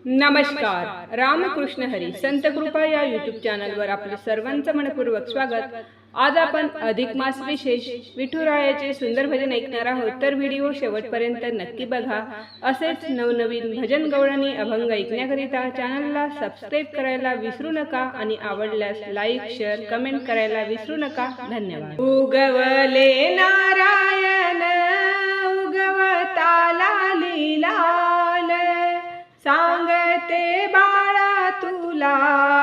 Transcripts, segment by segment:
नमस्कार. रामकृष्ण हरी संत कृपा या यूट्यूब चॅनलवर आपले सर्वांचं मनपूर्वक स्वागत. आज आपण अधिक मास विशेष विठुरायाचे सुंदर भजन ऐकणार आहोत, तर व्हिडिओ शेवटपर्यंत नक्की बघा. असेच नवनवीन भजन गवळणी अभंग ऐकण्याकरिता चॅनलला सबस्क्राईब करायला विसरू नका आणि आवडल्यास लाईक शेअर कमेंट करायला विसरू नका. धन्यवाद. उगवले नारायण उगवताला लीलाल, सांगते बाळा तुला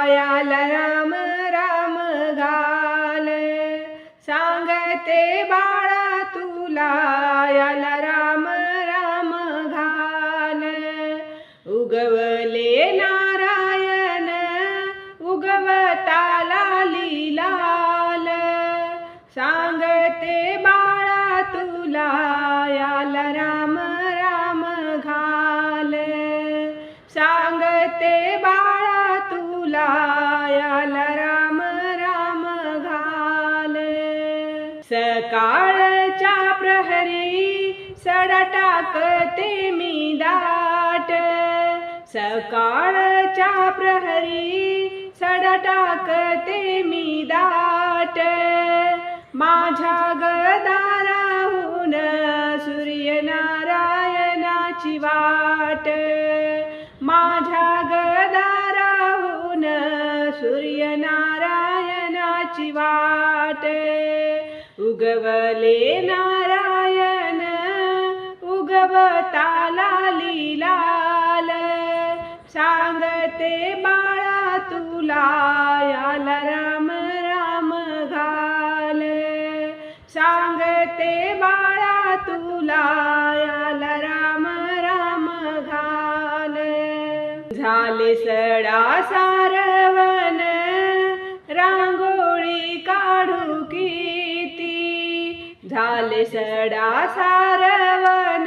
याला राम राम घाल. सांगते बाळा तुला याला राम राम घाल. उगवले नारायण उगवताला लीलाल, सांगते बाळा तुला याला राम राम घाल. सांगते बाळा तुला याला राम राम घाल. सकाळच्या प्रहरी सडा टाकते मी दाट. सकाळच्या प्रहरी सडा टाकते मी दाट. माझ्या गदाराहून सूर्यनारायणाची वाट. माझ्या गदाराहून सूर्यनारायणाची वाट. उगवले नारायण उगवताला लीलाल, सांगते बाळा तुला याला राम राम घाल. सांगते बाळा तुला याला राम राम घाल. झाले सडा सारवण रांगोळी काढू किती. झाले सडा सारवण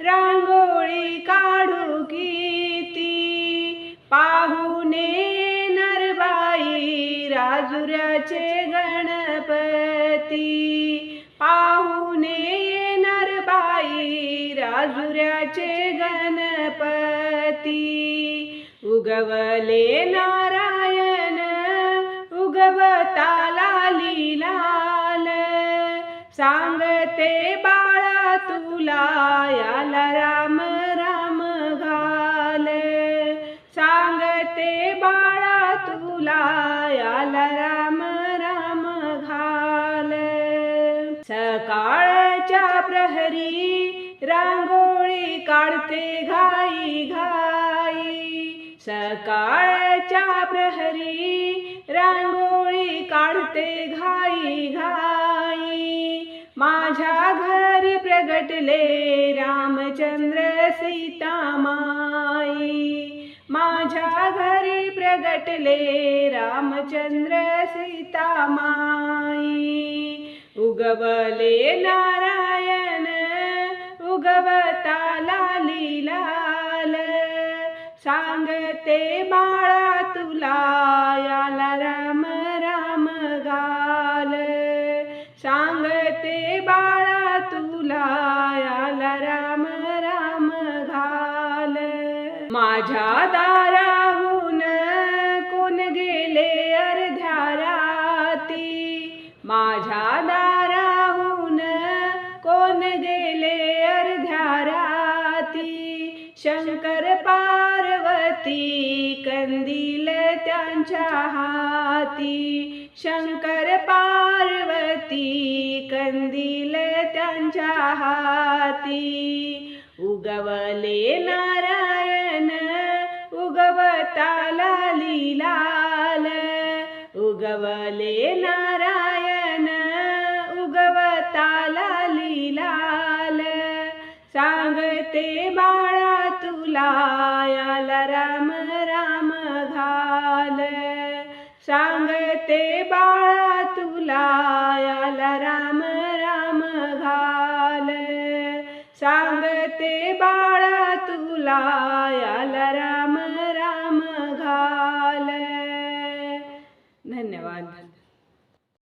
रांगोळी काढू किती. पाहुणे नरबाई राजुऱ्याचे गणपती. पाहुणे नरबाई राजुऱ्याचे गणपती. उगवले नारायण उगवताला लीलाल, सांगते बाळा तुला याला राम राम घाल. सांगते बाळा तुला याला राम राम घाल. सकाळच्या प्रहरी रांगोळी काढते घाई घाई. सकाळच्या प्रहरी रांगोळी काढते घाई घाई. माझ्या घरी प्रगटले रामचंद्र सीतामाई. माझ्या घरी प्रगटले रामचंद्र सीतामाई. उगवले नारायण उगवताला लीलाल, सांगते बाळा तुला याला राम राम घाल. सांगते बाळा तुला याला राम राम घाल. माझ्या दाराहून कोण गेले अर्ध्या राती. माझ्या दाराहून कोण गेले अर्ध्या राती. शंकर पार्वती कंदील त्यांच्या हाती. शंकर पार्वती कंदील त्यांच्या हाती. उगवले नारायण उगवताला लीलाल, उगवले नारायण उगवताला लीलाल. सांगते बाळा तुला याला राम राम घाल. सांगते बाळा तुला याला राम राम घाल. सांगते बाळा तुला